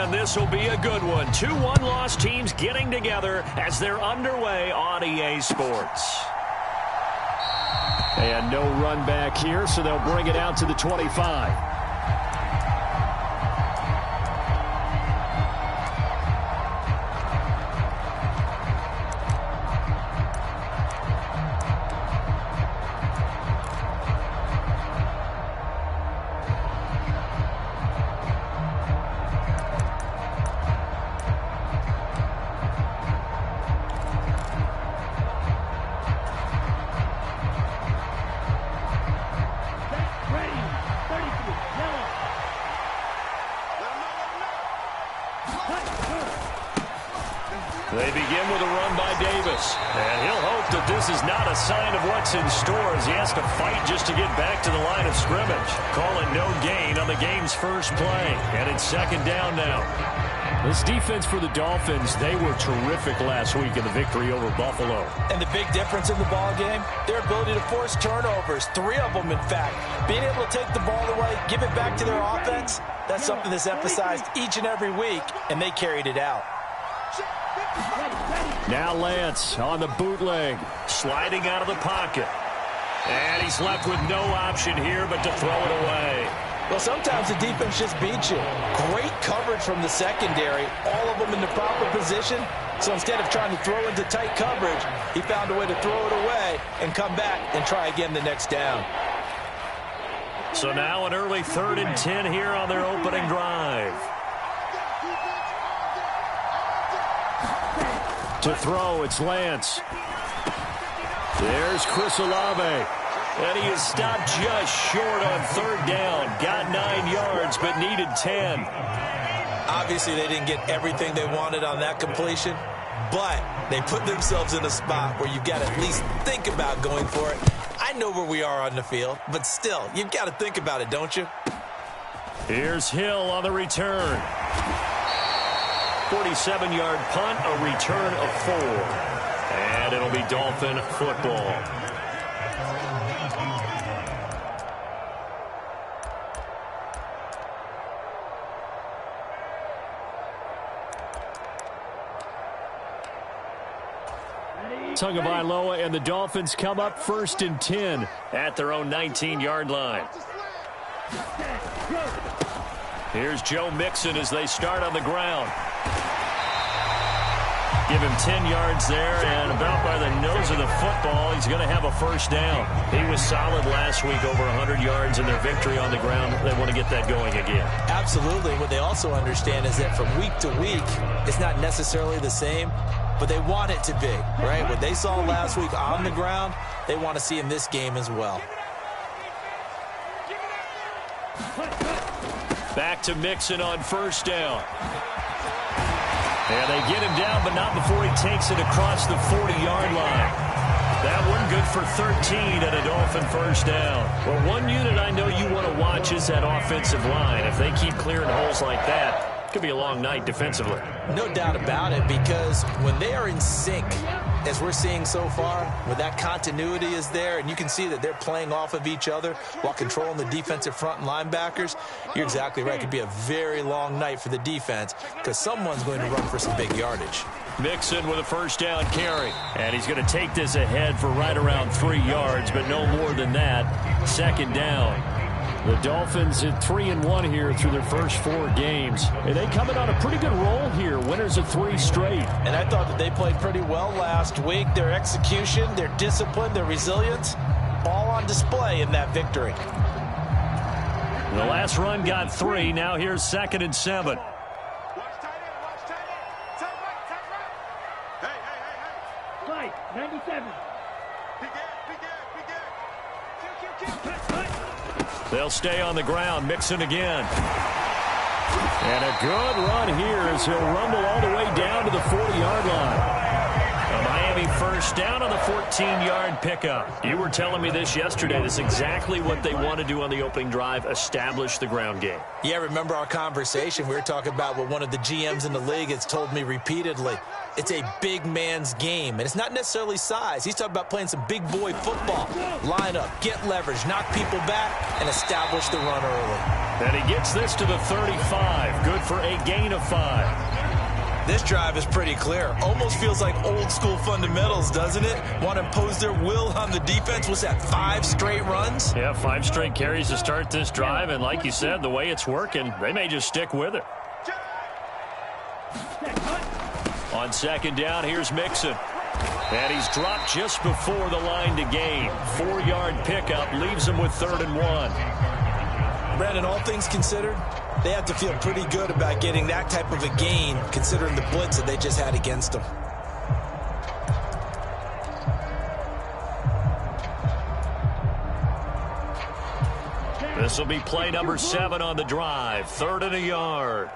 And this will be a good one. 2 one-loss teams getting together as they're underway on EA Sports. And no run back here, so they'll bring it out to the 25. They begin with a run by Davis. And he'll hope that this is not a sign of what's in store as he has to fight just to get back to the line of scrimmage. Calling no gain on the game's first play. And it's second down now. This defense for the Dolphins, they were terrific last week in the victory over Buffalo. And the big difference in the ball game, their ability to force turnovers, 3 of them in fact. Being able to take the ball away, give it back to their offense, that's something that's emphasized each and every week, and they carried it out. Now Lance on the bootleg, sliding out of the pocket. And he's left with no option here but to throw it away. Well, sometimes the defense just beats you. Great coverage from the secondary, all of them in the proper position. So instead of trying to throw into tight coverage, he found a way to throw it away and come back and try again the next down. So now an early 3rd and 10 here on their opening drive. To throw, it's Lance. There's Chris Olave. And he is stopped just short on 3rd down. Got 9 yards, but needed 10. Obviously, they didn't get everything they wanted on that completion, but they put themselves in a spot where you've got to at least think about going for it. I know where we are on the field, but still, you've got to think about it, don't you? Here's Hill on the return. 47-yard punt, a return of 4. And it'll be Dolphin football. Tagovailoa and the Dolphins come up 1st and 10 at their own 19-yard line. Here's Joe Mixon as they start on the ground. Give him 10 yards there, and about by the nose of the football, he's going to have a 1st down. He was solid last week, over 100 yards in their victory on the ground. They want to get that going again. Absolutely. What they also understand is that from week to week, it's not necessarily the same, but they want it to be, right? What they saw last week on the ground, they want to see in this game as well. Back to Mixon on 1st down. And they get him down, but not before he takes it across the 40-yard line. That one good for 13 and a Dolphin 1st down. Well, one unit I know you want to watch is that offensive line. If they keep clearing holes like that, it could be a long night defensively. No doubt about it, because when they are in sync, as we're seeing so far, where that continuity is there, and you can see that they're playing off of each other while controlling the defensive front and linebackers, you're exactly right. It could be a very long night for the defense because someone's going to run for some big yardage. Mixon with a 1st down carry, and he's going to take this ahead for right around 3 yards, but no more than that. 2nd down. The Dolphins at 3-1 here through their first 4 games. And they coming on a pretty good roll here. Winners of 3 straight. And I thought that they played pretty well last week. Their execution, their discipline, their resilience, all on display in that victory. The last run got 3. Now here's 2nd and 7. Hey, 97. They'll stay on the ground. Mixon again. And a good run here as he'll rumble all the way down to the 40-yard line. A Miami 1st down on the 14-yard pickup. You were telling me this yesterday. This is exactly what they want to do on the opening drive, establish the ground game. Yeah, remember our conversation. We were talking about what one of the GMs in the league has told me repeatedly. It's a big man's game, and it's not necessarily size. He's talking about playing some big boy football. Line up, get leverage, knock people back, and establish the run early. And he gets this to the 35. Good for a gain of 5. This drive is pretty clear. Almost feels like old school fundamentals, doesn't it? Want to impose their will on the defense. What's that, 5 straight runs? Yeah, 5 straight carries to start this drive. And like you said, the way it's working, they may just stick with it. On second down, here's Mixon. And he's dropped just before the line to gain. 4-yard pickup leaves him with 3rd and 1. Brandon, all things considered, they have to feel pretty good about getting that type of a gain, considering the blitz that they just had against them. This will be play number 7 on the drive. 3rd and a yard.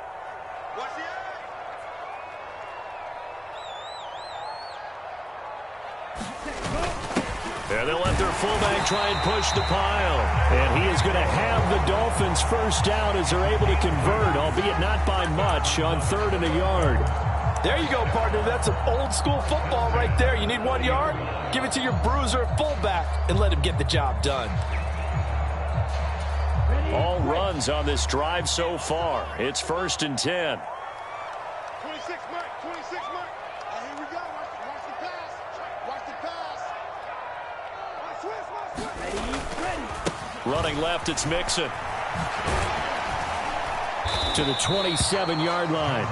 And they'll let their fullback try and push the pile. And he is going to have the Dolphins first down as they're able to convert, albeit not by much, on 3rd and a yard. There you go, partner. That's some old school football right there. You need 1 yard? Give it to your bruiser fullback and let him get the job done. All runs on this drive so far. It's 1st and 10. 26 mark, 26 mark. Here we go. Watch the pass. Watch the pass. Ready. Running left, it's Mixon. To the 27-yard line.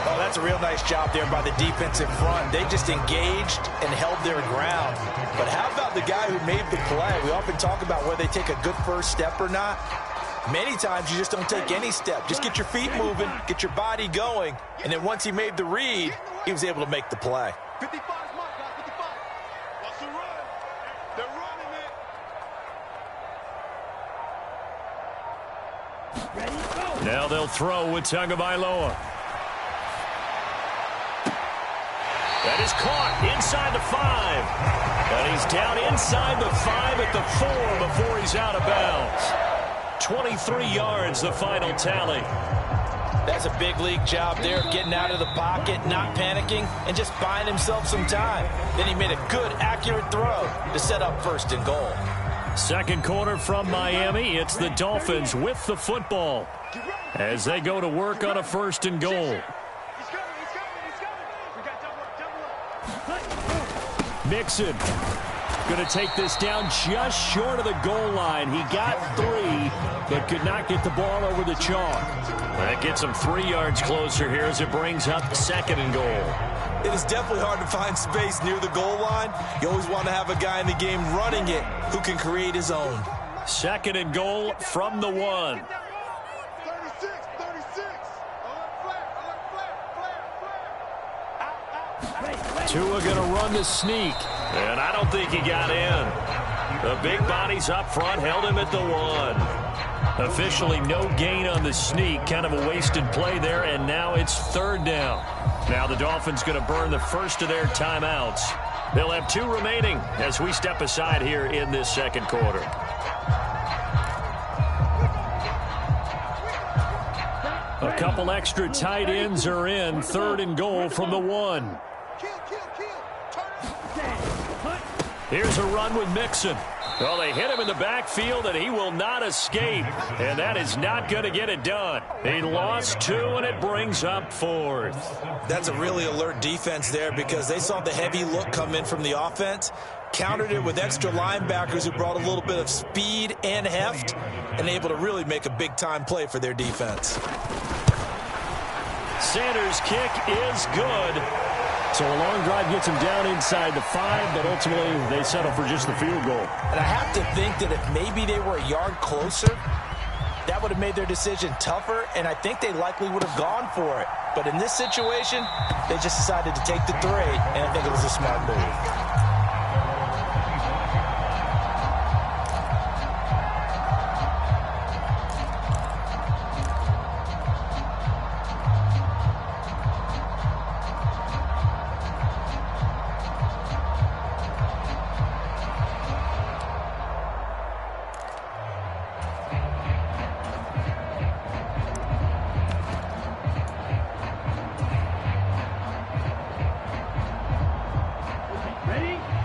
Oh, that's a real nice job there by the defensive front. They just engaged and held their ground. But how about the guy who made the play? We often talk about whether they take a good first step or not. Many times you just don't take any step. Just get your feet moving, get your body going, and then once he made the read, he was able to make the play. 55 is mark, guys. 55. Watch the run. They're running it. Ready, go. Now they'll throw with Tagovailoa. That is caught inside the 5. And he's down inside the 5 at the 4 before he's out of bounds. 23 yards, the final tally. That's a big league job there, getting out of the pocket, not panicking, and just buying himself some time. Then he made a good, accurate throw to set up 1st and goal. Second quarter from Miami. It's the Dolphins with the football as they go to work on a 1st and goal. Mixon going to take this down just short of the goal line. He got 3, but could not get the ball over the chalk. That gets him 3 yards closer here as it brings up 2nd and goal. It is definitely hard to find space near the goal line. You always want to have a guy in the game running it who can create his own. 2nd and goal from the 1. 36. Tua going to run the sneak, and I don't think he got in. The big bodies up front held him at the 1. Officially no gain on the sneak, kind of a wasted play there, and now it's 3rd down. Now the Dolphins going to burn the first of their timeouts. They'll have 2 remaining as we step aside here in this 2nd quarter. A couple extra tight ends are in. 3rd and goal from the 1. Here's a run with Mixon. Well, they hit him in the backfield, and he will not escape. And that is not going to get it done. He lost 2, and it brings up 4th. That's a really alert defense there because they saw the heavy look come in from the offense, countered it with extra linebackers who brought a little bit of speed and heft, and able to really make a big-time play for their defense. Sanders' kick is good. So a long drive gets him down inside the 5, but ultimately they settle for just the field goal. And I have to think that if maybe they were a yard closer, that would have made their decision tougher, and I think they likely would have gone for it. But in this situation, they just decided to take the 3, and I think it was a smart move.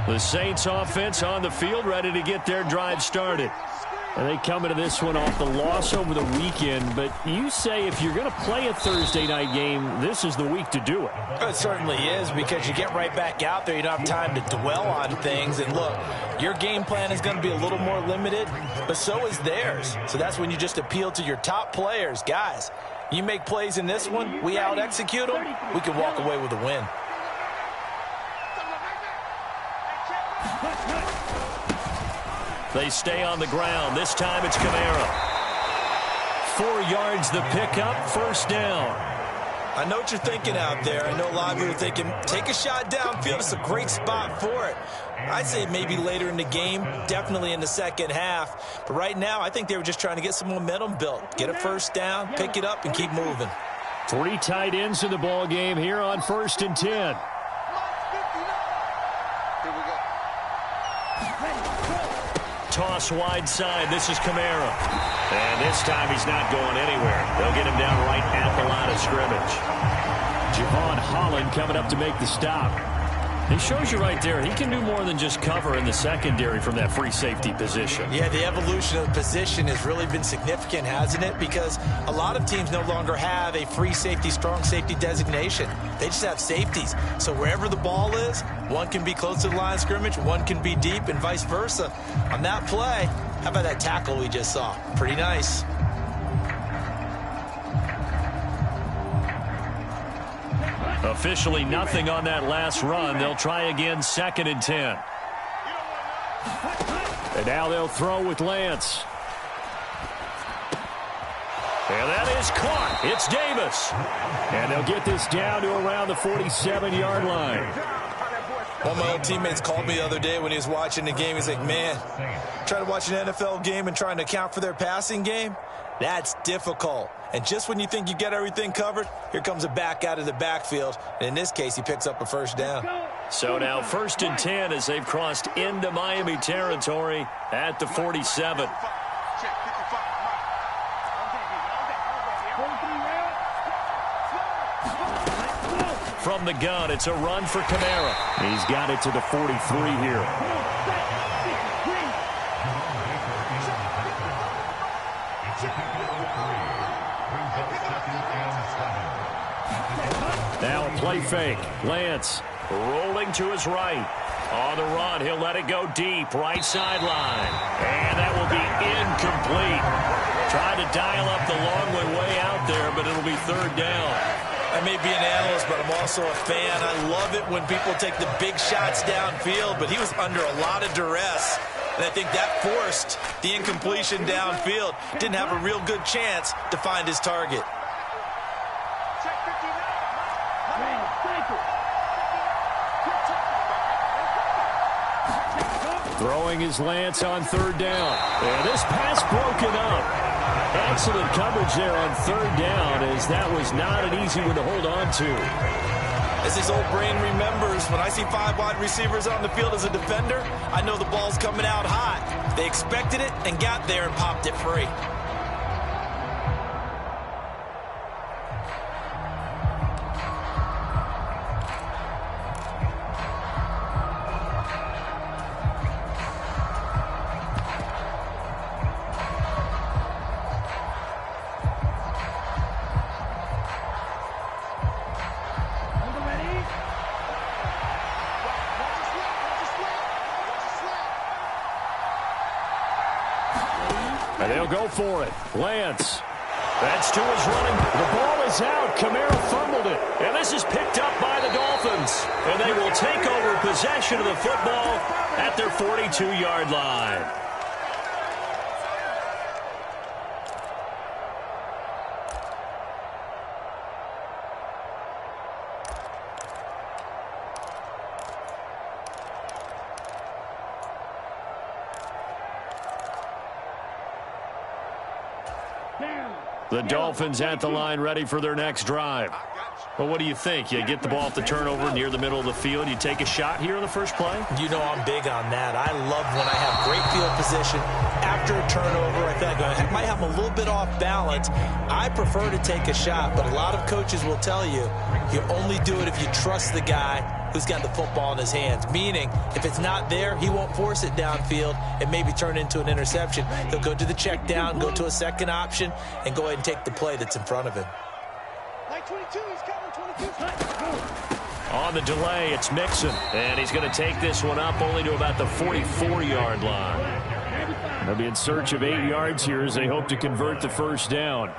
The Saints offense on the field, ready to get their drive started. And they come into this one off the loss over the weekend, but you say if you're going to play a Thursday night game, this is the week to do it. It certainly is, because you get right back out there. You don't have time to dwell on things. And look, your game plan is going to be a little more limited, but so is theirs. So that's when you just appeal to your top players. Guys, you make plays in this one, we out-execute them, we can walk away with a win. They stay on the ground. This time it's Kamara. 4 yards the pickup, first down. I know what you're thinking out there. I know a lot of you are thinking, take a shot downfield. It's a great spot for it. I'd say maybe later in the game, definitely in the second half. But right now, I think they were just trying to get some momentum built. Get a first down, pick it up, and keep moving. 3 tight ends in the ball game here on 1st and 10. Toss wide side. This is Kamara. And this time he's not going anywhere. They'll get him down right at the line of scrimmage. Javon Holland coming up to make the stop. He shows you right there he can do more than just cover in the secondary from that free safety position. Yeah, the evolution of the position has really been significant, hasn't it? Because a lot of teams no longer have a free safety, strong safety designation. They just have safeties. So wherever the ball is, one can be close to the line of scrimmage, one can be deep, and vice versa. On that play, how about that tackle we just saw? Pretty nice. Officially nothing on that last run. They'll try again, 2nd and 10. And now they'll throw with Lance. And that is caught. It's Davis. And they'll get this down to around the 47-yard line. One of my old teammates called me the other day when he was watching the game. He's like, man, trying to watch an NFL game and trying to account for their passing game, that's difficult. And just when you think you get everything covered, here comes a back out of the backfield. And in this case, he picks up a first down. So now 1st and 10 as they've crossed into Miami territory at the 47. From the gun, it's a run for Kamara. He's got it to the 43 here. Now a play fake. Lance rolling to his right. On the run, he'll let it go deep. Right sideline. And that will be incomplete. Tried to dial up the long way out there, but it'll be 3rd down. I may be an analyst, but I'm also a fan. I love it when people take the big shots downfield, but he was under a lot of duress. And I think that forced the incompletion downfield. Didn't have a real good chance to find his target. Throwing his Lance on 3rd down. And this pass broken up. Excellent coverage there on 3rd down, as that was not an easy one to hold on to. As his old brain remembers, when I see 5 wide receivers on the field as a defender, I know the ball's coming out hot. They expected it and got there and popped it free. And they'll go for it. Lance. That's to his running. The ball is out. Kamara fumbled it. And this is picked up by the Dolphins. And they will take over possession of the football at their 42-yard line. The Dolphins at the line, ready for their next drive. Well, what do you think? You get the ball off the turnover near the middle of the field. You take a shot here on the first play? You know I'm big on that. I love when I have great field position. After a turnover, I feel like I might have a little bit off balance. I prefer to take a shot, but a lot of coaches will tell you, you only do it if you trust the guy who's got the football in his hands. Meaning, if it's not there, he won't force it downfield and maybe turn it into an interception. He'll go to the check down, go to a second option, and go ahead and take the play that's in front of him. Like 22, he's coming, 22. On the delay, it's Mixon. And he's going to take this one up only to about the 44-yard line. They'll be in search of 8 yards here as they hope to convert the first down.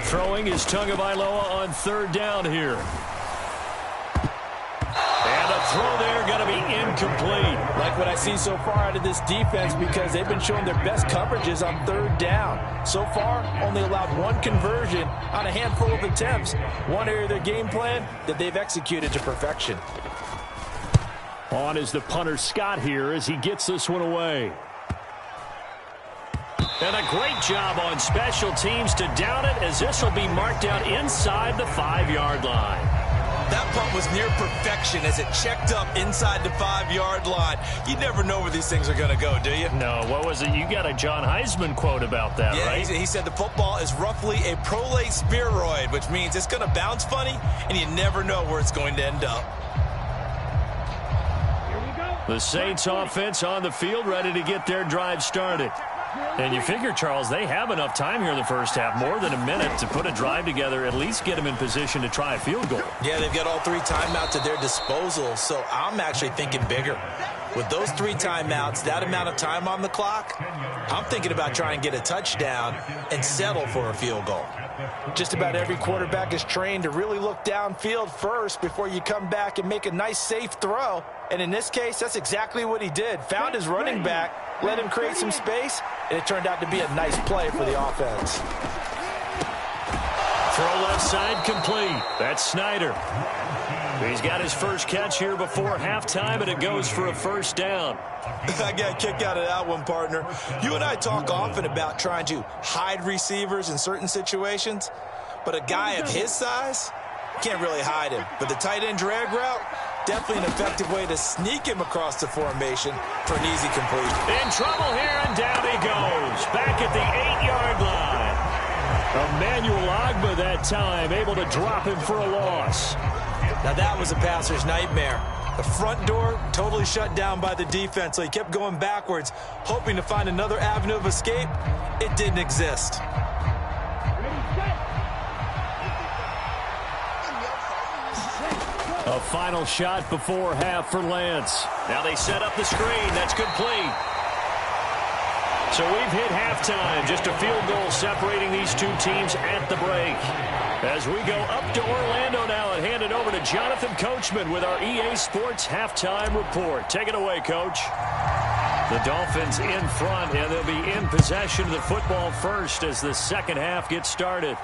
Throwing is Tagovailoa on third down here. And the throw there going to be incomplete. Like what I see so far out of this defense, because they've been showing their best coverages on third down. So far, only allowed one conversion on a handful of attempts. One area of their game plan that they've executed to perfection. On is the punter Scott here as he gets this one away. And a great job on special teams to down it, as this will be marked out inside the 5-yard line. That punt was near perfection as it checked up inside the 5-yard line. You never know where these things are going to go, do you? No, what was it? You got a John Heisman quote about that, yeah, right? He said the football is roughly a prolate spheroid, which means it's going to bounce funny, and you never know where it's going to end up. The Saints offense on the field, ready to get their drive started. And you figure, Charles, they have enough time here in the first half, more than a minute, to put a drive together, at least get them in position to try a field goal. Yeah, they've got all 3 timeouts at their disposal, so I'm actually thinking bigger. With those 3 timeouts, that amount of time on the clock, I'm thinking about trying to get a touchdown and settle for a field goal. Just about every quarterback is trained to really look downfield first before you come back and make a nice, safe throw. And in this case, that's exactly what he did. Found his running back, let him create some space, and it turned out to be a nice play for the offense. Throw left side complete. That's Snyder. He's got his first catch here before halftime, and it goes for a first down. I got a kick out of that one, partner. You and I talk often about trying to hide receivers in certain situations, but a guy of his size can't really hide him. But the tight end drag route, definitely an effective way to sneak him across the formation for an easy completion. In trouble here, and down he goes. Back at the 8-yard line. Emmanuel Ogbah that time, able to drop him for a loss. Now that was a passer's nightmare. The front door totally shut down by the defense, so he kept going backwards, hoping to find another avenue of escape. It didn't exist. A final shot before half for Lance. Now they set up the screen. That's complete. So we've hit halftime. Just a field goal separating these two teams at the break. As we go up to Orlando now and hand it over to Jonathan Coachman with our EA Sports Halftime Report. Take it away, Coach. The Dolphins in front, and they'll be in possession of the football first as the second half gets started.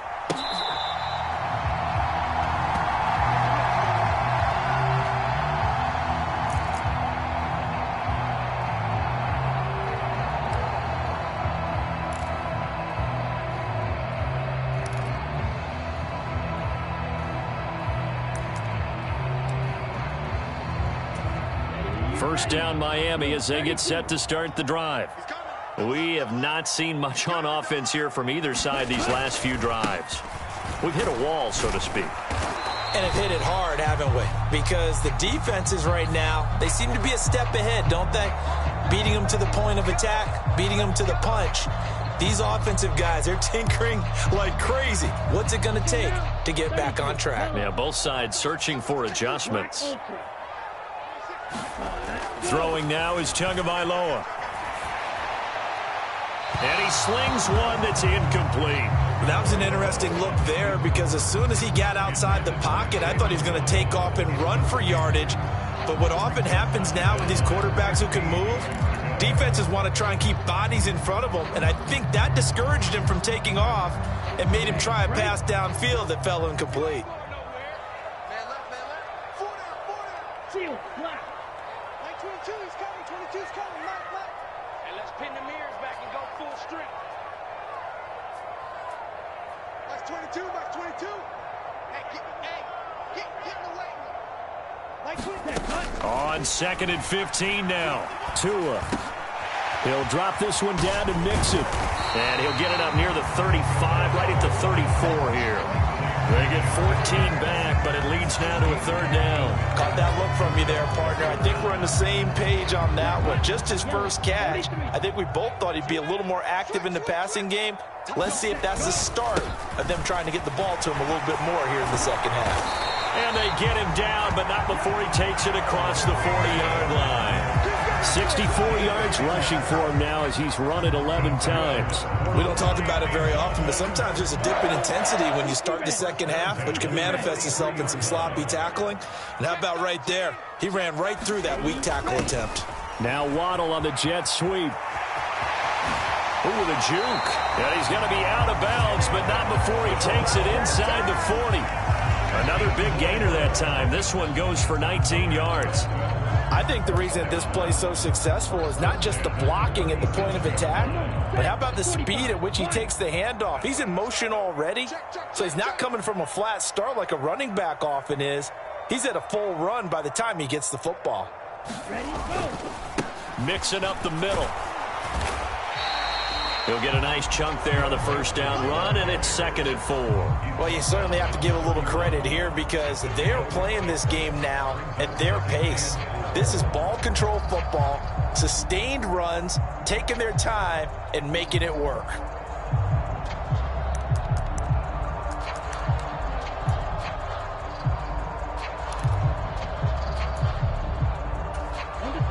First down Miami as they get set to start the drive. We have not seen much on offense here from either side these last few drives. We've hit a wall, so to speak. And have hit it hard, haven't we? Because the defenses right now, they seem to be a step ahead, don't they? Beating them to the point of attack, beating them to the punch. These offensive guys, they're tinkering like crazy. What's it going to take to get back on track? Yeah, both sides searching for adjustments. Throwing now is Tagovailoa. And he slings one that's incomplete. That was an interesting look there because as soon as he got outside the pocket, I thought he was going to take off and run for yardage. But what often happens now with these quarterbacks who can move, defenses want to try and keep bodies in front of them. And I think that discouraged him from taking off and made him try a pass downfield that fell incomplete. Max 22, Max 22. Get in the way. On 2nd and 15 now. Tua. He'll drop this one down to Mixon. And he'll get it up near the 35, right at the 34 here. They get 14 back, but it leads now to a 3rd down. Caught that look from you there, partner. I think we're on the same page on that one. Just his first catch. I think we both thought he'd be a little more active in the passing game. Let's see if that's the start of them trying to get the ball to him a little bit more here in the second half. And they get him down, but not before he takes it across the 40-yard line. 64 yards rushing for him now as he's run it 11 times. We don't talk about it very often, but sometimes there's a dip in intensity when you start the second half, which can manifest itself in some sloppy tackling. And how about right there? He ran right through that weak tackle attempt. Now Waddle on the jet sweep. Ooh, the juke. And he's going to be out of bounds, but not before he takes it inside the 40. Another big gainer that time. This one goes for 19 yards. I think the reason that this play is so successful is not just the blocking at the point of attack, but how about the speed at which he takes the handoff? He's in motion already, so he's not coming from a flat start like a running back often is. He's at a full run by the time he gets the football. Ready, go. Mixing up the middle. He'll get a nice chunk there on the 1st down run, and it's 2nd and 4. Well, you certainly have to give a little credit here because they're playing this game now at their pace. This is ball control football, sustained runs, taking their time, and making it work.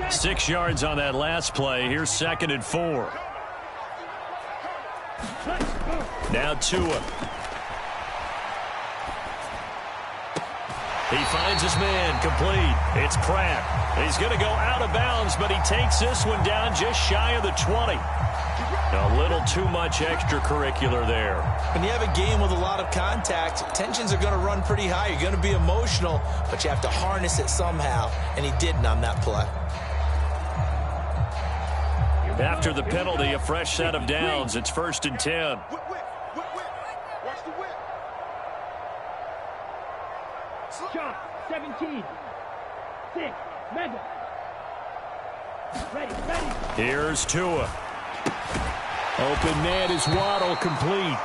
Six yards on that last play. Here's 2nd and 4. Now Tua. He finds his man, complete. It's Pratt. He's going to go out of bounds, but he takes this one down just shy of the 20. A little too much extracurricular there. When you have a game with a lot of contact, tensions are going to run pretty high. You're going to be emotional, but you have to harness it somehow, and he didn't on that play. After the penalty, a fresh set of downs. It's 1st and 10. Watch the whip. Shot, 17. 6, mega. Ready. Here's Tua. Open man is Waddle, complete.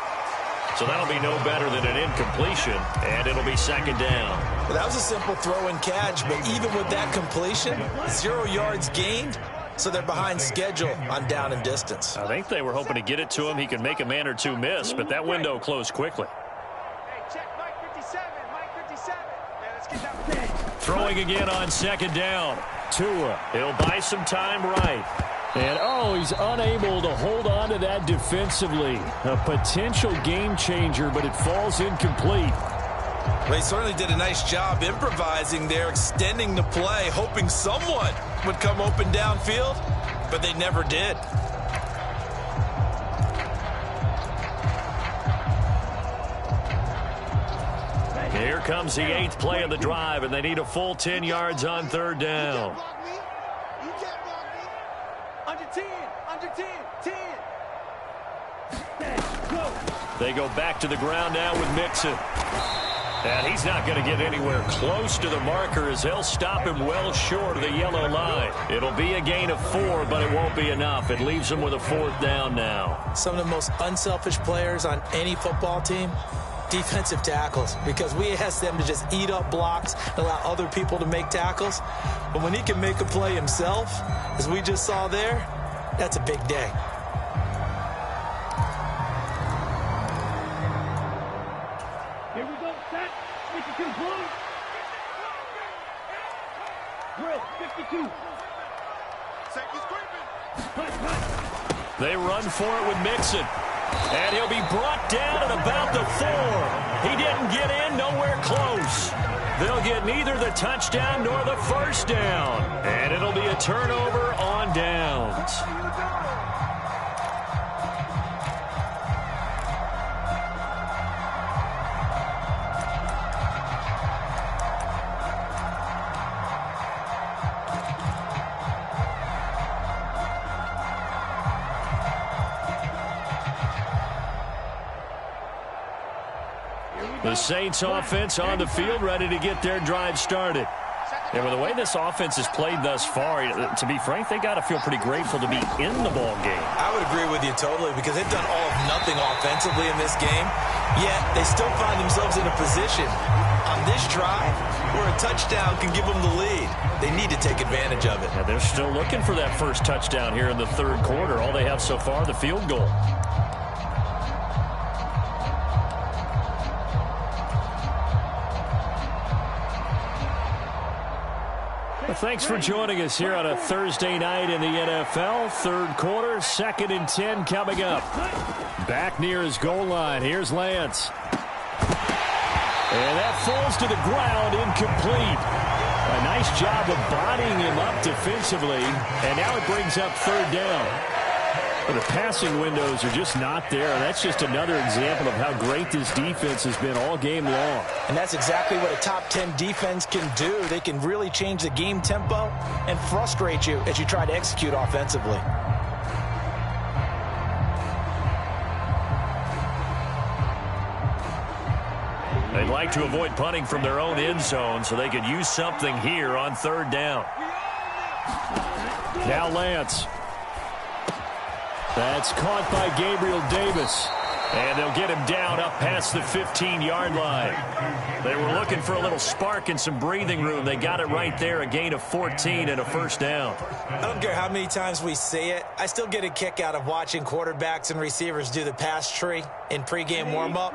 So that'll be no better than an incompletion, and it'll be 2nd down. Well, that was a simple throw and catch, but even with that completion, 0 yards gained. So they're behind schedule on down and distance. I think they were hoping to get it to him. He could make a man or two miss, but that window closed quickly. Hey, check Mike 57. Mike 57. Yeah, let's get that. Throwing again on 2nd down. Tua. He'll buy some time right. And, he's unable to hold on to that defensively. A potential game changer, but it falls incomplete. They certainly did a nice job improvising there, extending the play, hoping someone would come open downfield, but they never did. Here comes the 8th play of the drive, and they need a full 10 yards on 3rd down. You can't block me. Under 10. Under 10. 10. They go back to the ground now with Mixon. And he's not going to get anywhere close to the marker as they'll stop him well short of the yellow line. It'll be a gain of 4, but it won't be enough. It leaves them with a 4th down now. Some of the most unselfish players on any football team, defensive tackles, because we ask them to just eat up blocks and allow other people to make tackles. But when he can make a play himself, as we just saw there, that's a big day. Here we go, set. 52 blue. Drill, 52. Safety's creeping. Cut. They run for it with Mixon. And he'll be brought down at about the 4. He didn't get in, nowhere close. They'll get neither the touchdown nor the 1st down. And it'll be a turnover on downs. The Saints offense on the field, ready to get their drive started. And with the way this offense has played thus far, to be frank, they got to feel pretty grateful to be in the ball game. I would agree with you totally, because they've done all of nothing offensively in this game, yet they still find themselves in a position on this drive where a touchdown can give them the lead. They need to take advantage of it. Yeah, they're still looking for that first touchdown here in the third quarter. All they have so far, the field goal. Thanks for joining us here on a Thursday night in the NFL. Third quarter, 2nd and 10 coming up. Back near his goal line. Here's Lance. And that falls to the ground, incomplete. A nice job of bodying him up defensively. And now it brings up third down. But the passing windows are just not there. That's just another example of how great this defense has been all game long. And that's exactly what a top 10 defense can do. They can really change the game tempo and frustrate you as you try to execute offensively. They'd like to avoid punting from their own end zone so they could use something here on third down. Now Lance. That's caught by Gabriel Davis. And they'll get him down up past the 15-yard line. They were looking for a little spark and some breathing room. They got it right there, a gain of 14 and a first down. I don't care how many times we see it. I still get a kick out of watching quarterbacks and receivers do the pass tree in pregame warm-up.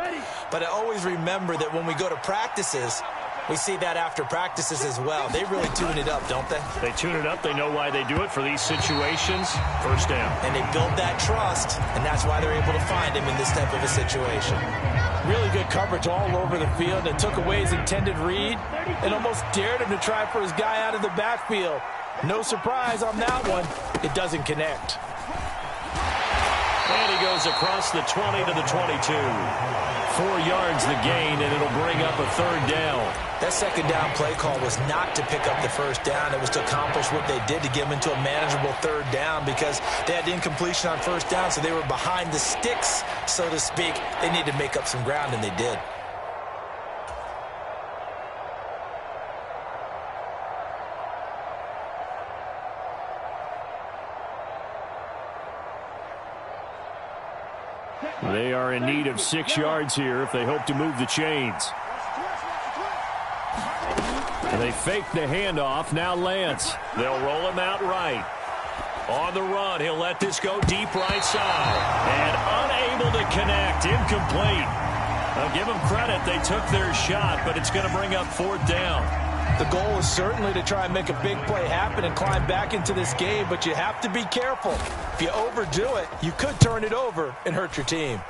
But I always remember that when we go to practices, we see that after practices as well. They really tune it up, don't they? They tune it up. They know why they do it for these situations. First down. And they build that trust, and that's why they're able to find him in this type of a situation. Really good coverage all over the field. It took away his intended read and almost dared him to try for his guy out of the backfield. No surprise on that one. It doesn't connect. And he goes across the 20 to the 22. 4 yards the gain, and it'll bring up a third down. That second down play call was not to pick up the first down. It was to accomplish what they did to get them into a manageable third down because they had incompletion on first down, so they were behind the sticks, so to speak. They needed to make up some ground, and they did. They are in need of 6 yards here if they hope to move the chains. They fake the handoff. Now Lance. They'll roll him out right. On the run, he'll let this go deep right side. And unable to connect. Incomplete. I'll give them credit. They took their shot, but it's going to bring up fourth down. The goal is certainly to try and make a big play happen and climb back into this game, but you have to be careful. If you overdo it, you could turn it over and hurt your team.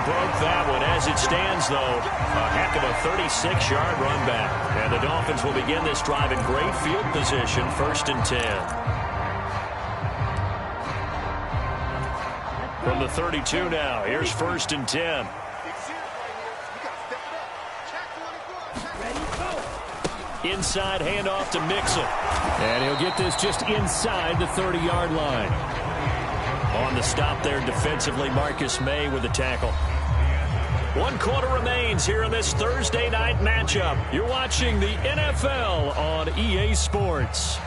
Broke that one. As it stands, though, a heck of a 36-yard run back. And the Dolphins will begin this drive in great field position, 1st and 10. From the 32 now, here's 1st and 10. Inside handoff to Mixon. And he'll get this just inside the 30-yard line. On the stop there defensively, Marcus May with the tackle. 1 quarter remains here in this Thursday night matchup. You're watching the NFL on EA Sports.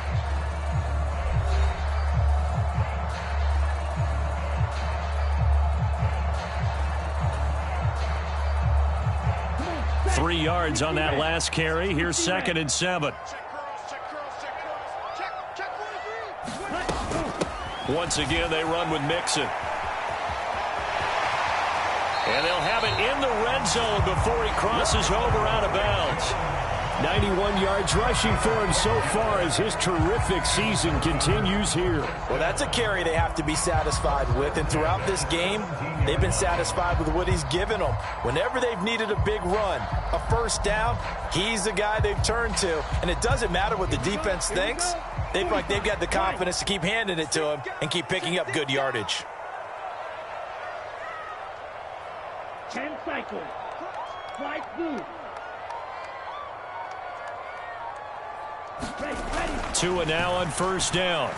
Three yards on that last carry. Here's 2nd and 7. Once again, they run with Mixon. And they'll have it in the red zone before he crosses over out of bounds. 91 yards rushing for him so far as his terrific season continues here. Well, that's a carry they have to be satisfied with. And throughout this game, they've been satisfied with what he's given them. Whenever they've needed a big run, a first down, he's the guy they've turned to. And it doesn't matter what the defense thinks. They've got the confidence to keep handing it to him and keep picking up good yardage. 10 cycles. Flight blue. Ready. 2 and now on first down.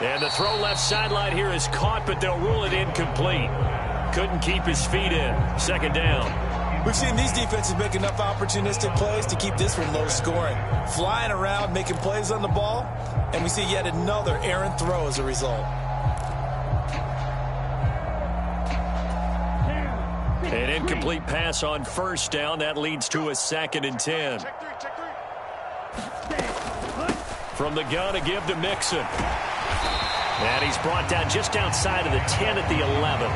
And the throw left sideline here is caught, but they'll rule it incomplete. Couldn't keep his feet in. Second down. We've seen these defenses make enough opportunistic plays to keep this one low scoring. Flying around, making plays on the ball, and we see yet another errant throw as a result. An incomplete pass on first down. That leads to a 2nd and 10. Check three. From the gun, a give to Mixon. And he's brought down just outside of the 10 at the 11.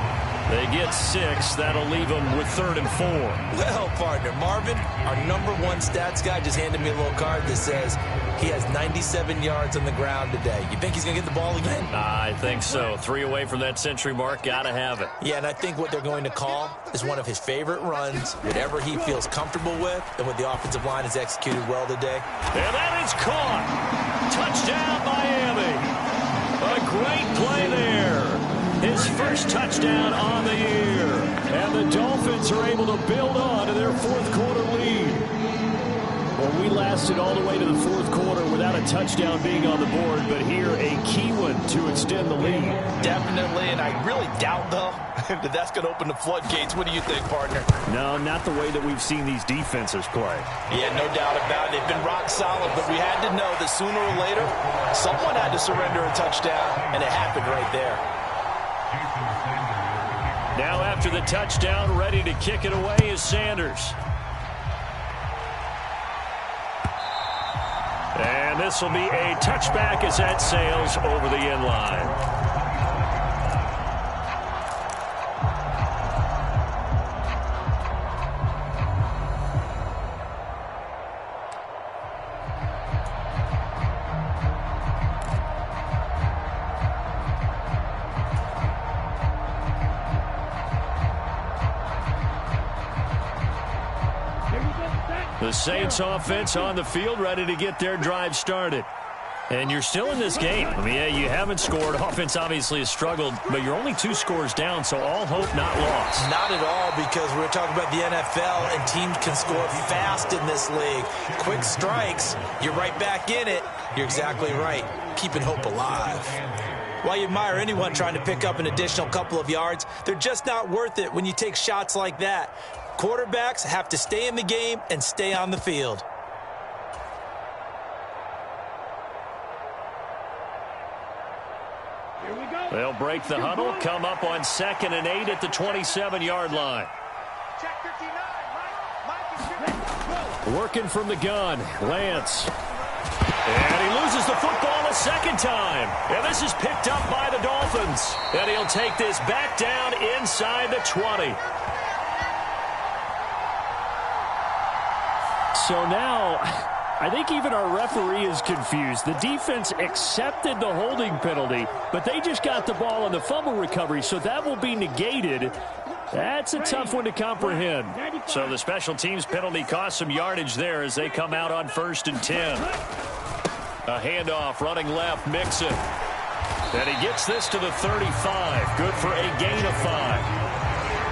They get 6. That'll leave them with 3rd and 4. Well, partner, Marvin, our #1 stats guy just handed me a little card that says he has 97 yards on the ground today. You think he's going to get the ball again? I think so. 3 away from that century mark. Got to have it. Yeah, and I think what they're going to call is one of his favorite runs, whatever he feels comfortable with, and what the offensive line has executed well today. And that is caught. Touchdown, Miami. A great play there. His first touchdown on the year. And the Dolphins are able to build on to their 4th quarter lead. Well, we lasted all the way to the 4th quarter without a touchdown being on the board, but here a key one to extend the lead. Definitely, and I really doubt, though, that that's going to open the floodgates. What do you think, partner? No, not the way that we've seen these defenses play. Yeah, no doubt about it. They've been rock solid, but we had to know that sooner or later, someone had to surrender a touchdown, and it happened right there. Now after the touchdown, ready to kick it away is Sanders. And this will be a touchback as that sails over the end line. The Saints offense on the field, ready to get their drive started. And you're still in this game. I mean, yeah, you haven't scored. Offense obviously has struggled, but you're only 2 scores down, so all hope not lost. Not at all, because we're talking about the NFL, and teams can score fast in this league. Quick strikes, you're right back in it. You're exactly right. Keeping hope alive. While you admire anyone trying to pick up an additional couple of yards, they're just not worth it when you take shots like that. Quarterbacks have to stay in the game and stay on the field. Here we go. They'll break the huddle, come up on 2nd and 8 at the 27-yard line. Check 59. Mike is Working from the gun, Lance. And he loses the football a 2nd time. And this is picked up by the Dolphins. And he'll take this back down inside the 20. So now, I think even our referee is confused. The defense accepted the holding penalty, but they just got the ball on the fumble recovery, so that will be negated. That's a tough one to comprehend. So the special teams penalty cost some yardage there as they come out on 1st and 10. A handoff running left, Mixon. And he gets this to the 35. Good for a gain of 5.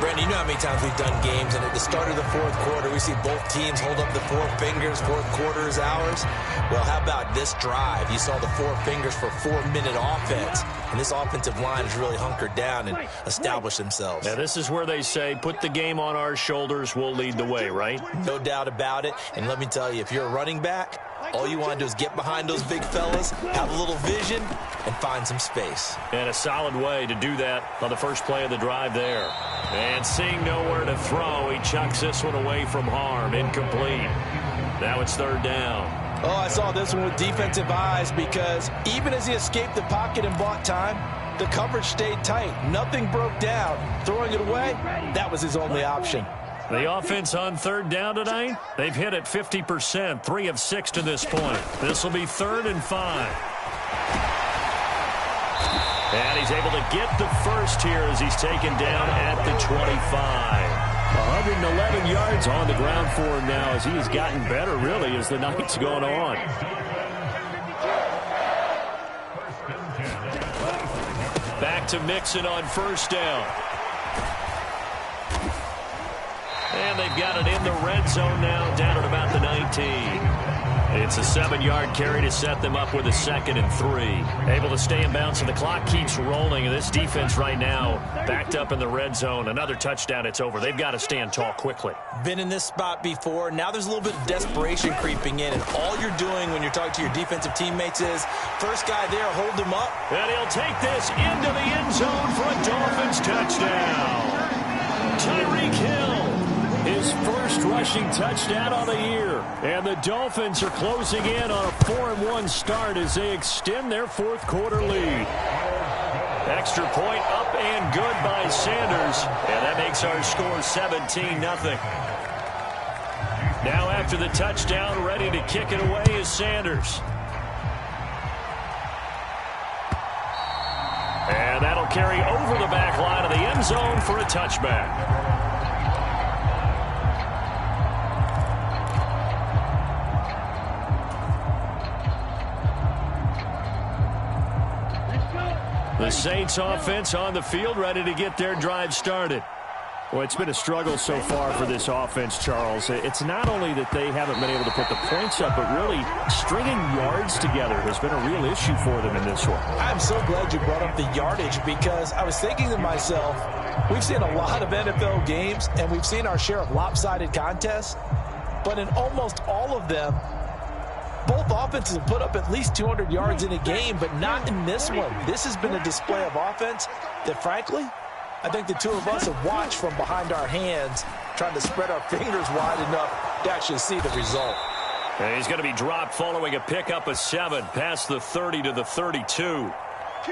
Brandon, you know how many times we've done games, and at the start of the 4th quarter, we see both teams hold up the 4 fingers, 4th quarter is ours. Well, how about this drive? You saw the 4 fingers for 4-minute offense, and this offensive line has really hunkered down and established themselves. Now, this is where they say, put the game on our shoulders, we'll lead the way, right? No doubt about it, and let me tell you, if you're a running back, all you want to do is get behind those big fellas, have a little vision, and find some space. And a solid way to do that on the first play of the drive there. And seeing nowhere to throw, he chucks this one away from harm. Incomplete. Now it's 3rd down. Oh, I saw this one with defensive eyes, because even as he escaped the pocket and bought time, the coverage stayed tight. Nothing broke down. Throwing it away, that was his only option. The offense on 3rd down tonight, they've hit it 50%, 3 of 6 to this point. This will be 3rd and 5. And he's able to get the first here as he's taken down at the 25. 111 yards on the ground for him now as he has gotten better, really, as the night's gone on. Back to Mixon on 1st down. And they've got it in the red zone now, down at about the 19. It's a 7-yard carry to set them up with a 2nd and 3. Able to stay in bounds, and the clock keeps rolling. And this defense right now backed up in the red zone. Another touchdown, it's over. They've got to stand tall quickly. Been in this spot before. Now there's a little bit of desperation creeping in. And all you're doing when you're talking to your defensive teammates is, first guy there, hold him up. And he'll take this into the end zone for a Dolphins touchdown. Tyreek Hill, his first rushing touchdown on the year. And the Dolphins are closing in on a 4-1 start as they extend their 4th quarter lead. Extra point up and good by Sanders. And that makes our score 17-0. Now after the touchdown, ready to kick it away is Sanders. And that'll carry over the back line of the end zone for a touchback. The Saints offense on the field, ready to get their drive started. Well, it's been a struggle so far for this offense, Charles. It's not only that they haven't been able to put the points up, but really stringing yards together has been a real issue for them in this one. I'm so glad you brought up the yardage, because I was thinking to myself, we've seen a lot of NFL games, and we've seen our share of lopsided contests, but in almost all of them, both offenses have put up at least 200 yards in a game, but not in this one. This has been a display of offense that, frankly, I think the two of us have watched from behind our hands, trying to spread our fingers wide enough to actually see the result. And he's going to be dropped following a pickup of 7 past the 30 to the 32.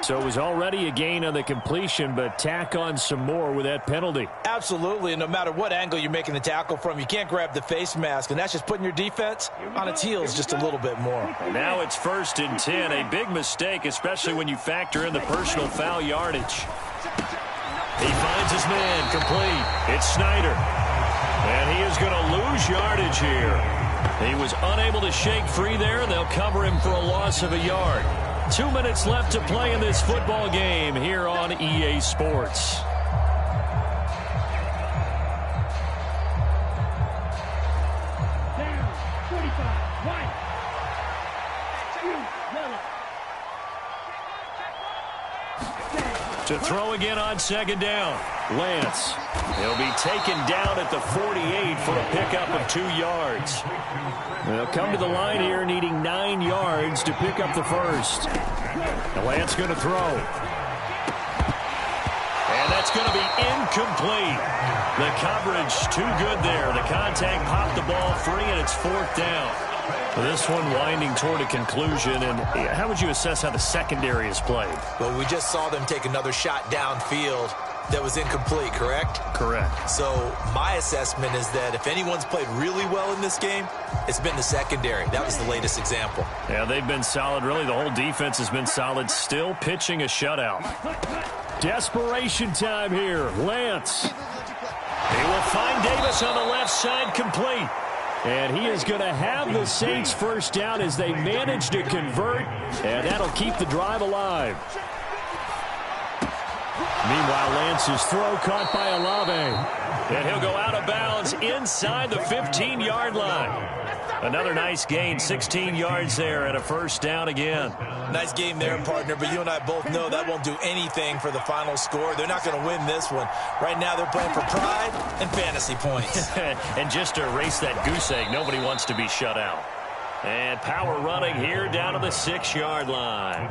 So it was already a gain on the completion, but tack on some more with that penalty. Absolutely, and no matter what angle you're making the tackle from, you can't grab the face mask, and that's just putting your defense on its heels just a little bit more. Now it's 1st and 10, a big mistake, especially when you factor in the personal foul yardage. He finds his man, complete. It's Snyder, and he is going to lose yardage here. He was unable to shake free there, and they'll cover him for a loss of a yard. 2 minutes left to play in this football game here on EA Sports. Down, 45, right. To throw again on 2nd down. Lance. He'll be taken down at the 48 for a pickup of 2 yards. They'll come to the line here needing 9 yards to pick up the first. And Lance going to throw. And that's going to be incomplete. The coverage too good there. The contact popped the ball free, and it's 4th down. This one winding toward a conclusion. And how would you assess how the secondary is played? Well, we just saw them take another shot downfield that was incomplete, correct? Correct. So my assessment is that if anyone's played really well in this game, it's been the secondary. That was the latest example. Yeah, they've been solid. Really, the whole defense has been solid. Still pitching a shutout. Desperation time here. Lance. He will find Davis on the left side, complete. And he is going to have the Saints first down as they manage to convert, and that'll keep the drive alive. Meanwhile, Lance's throw caught by Olave. And he'll go out of bounds inside the 15-yard line. Another nice gain, 16 yards there, and a first down again. Nice game there, partner, but you and I both know that won't do anything for the final score. They're not going to win this one. Right now they're playing for pride and fantasy points. And just to erase that goose egg, nobody wants to be shut out. And power running here down to the 6-yard line.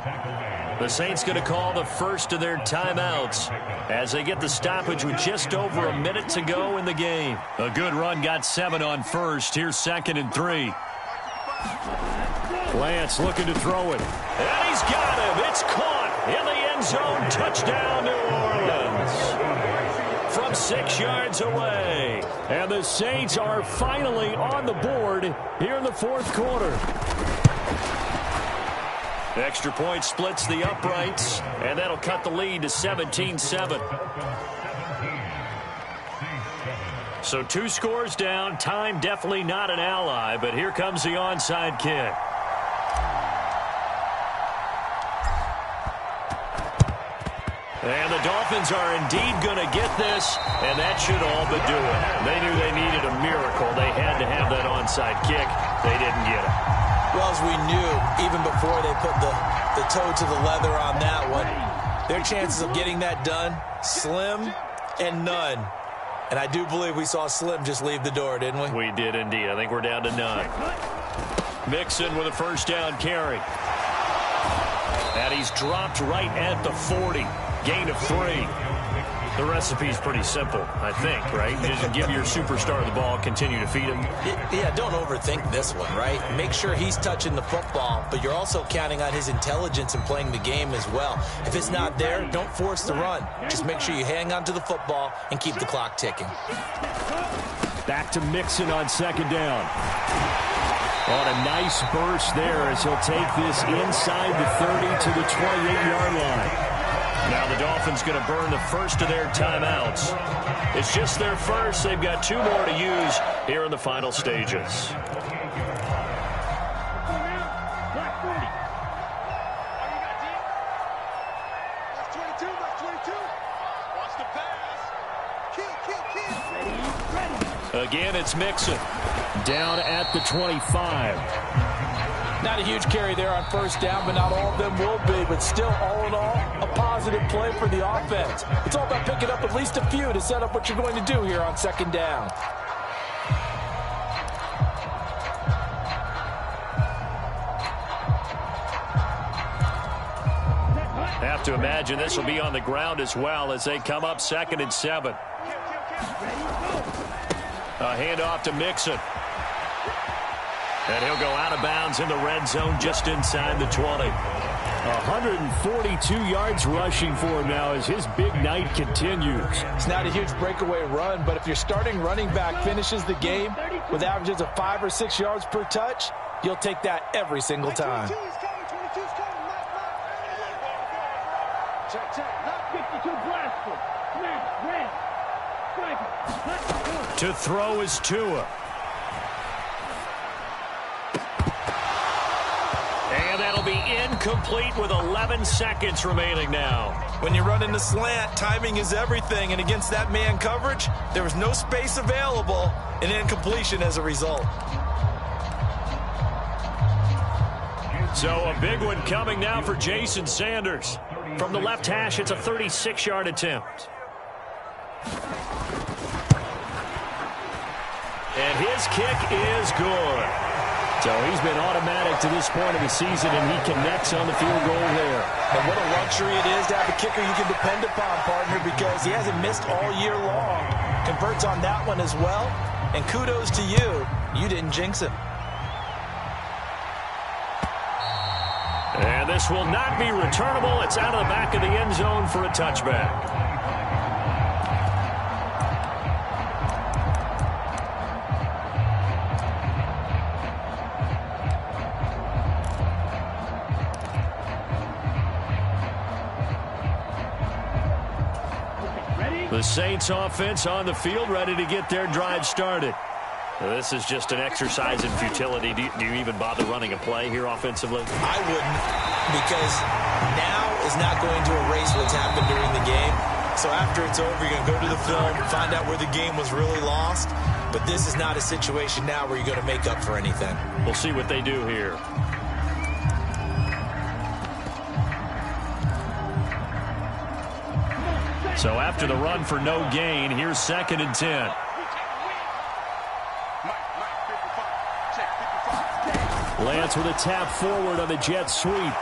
The Saints going to call the first of their timeouts as they get the stoppage with just over a minute to go in the game. A good run, got 7 on first. Here's 2nd and 3. Lance looking to throw it. And he's got him. It's caught in the end zone. Touchdown, New Orleans. From 6 yards away. And the Saints are finally on the board here in the 4th quarter. Extra point splits the uprights, and that'll cut the lead to 17-7. So 2 scores down. Time definitely not an ally, but here comes the onside kick. And the Dolphins are indeed going to get this, and that should all but do it. They knew they needed a miracle. They had to have that onside kick. They didn't get it. Well, as we knew, even before they put the toe to the leather on that one, their chances of getting that done, slim and none. And I do believe we saw Slim just leave the door, didn't we? We did indeed. I think we're down to 9. Mixon with a first down carry. And he's dropped right at the 40. Gain of 3. The recipe's pretty simple, I think, right? You just give your superstar the ball, continue to feed him. Yeah, don't overthink this one, right? Make sure he's touching the football, but you're also counting on his intelligence and playing the game as well. If it's not there, don't force the run. Just make sure you hang on to the football and keep the clock ticking. Back to Mixon on second down. On a nice burst there as he'll take this inside the 30 to the 28-yard line. Now the Dolphins going to burn the first of their timeouts. It's just their first. They've got 2 more to use here in the final stages. Again, it's Mixon. Down at the 25. Not a huge carry there on first down, but not all of them will be. But still, all in all, a positive play for the offense. It's all about picking up at least a few to set up what you're going to do here on second down. Have to imagine this will be on the ground as well as they come up 2nd and 7. A handoff to Mixon. And he'll go out of bounds in the red zone just inside the 20. 142 yards rushing for him now as his big night continues. It's not a huge breakaway run, but if your starting running back finishes the game with averages of 5 or 6 yards per touch, you'll take that every single time. To throw is Tua. And that'll be incomplete with 11 seconds remaining now. When you run in the slant, timing is everything. And against that man coverage, there was no space available, and incompletion as a result. So a big one coming now for Jason Sanders. From the left hash, it's a 36-yard attempt. And his kick is good. So he's been automatic to this point of the season, and he connects on the field goal there. And what a luxury it is to have a kicker you can depend upon, partner, because he hasn't missed all year long. Converts on that one as well, and kudos to you. You didn't jinx him. And this will not be returnable. It's out of the back of the end zone for a touchback. The Saints offense on the field, ready to get their drive started. Now, this is just an exercise in futility. Do you even bother running a play here offensively? I wouldn't, because now is not going to erase what's happened during the game. So after it's over, you're going to go to the film, find out where the game was really lost. But this is not a situation now where you're going to make up for anything. We'll see what they do here. So after the run for no gain, here's 2nd and 10. Lance with a tap forward on the jet sweep.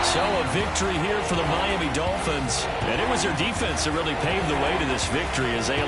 So a victory here for the Miami Dolphins. And it was their defense that really paved the way to this victory as they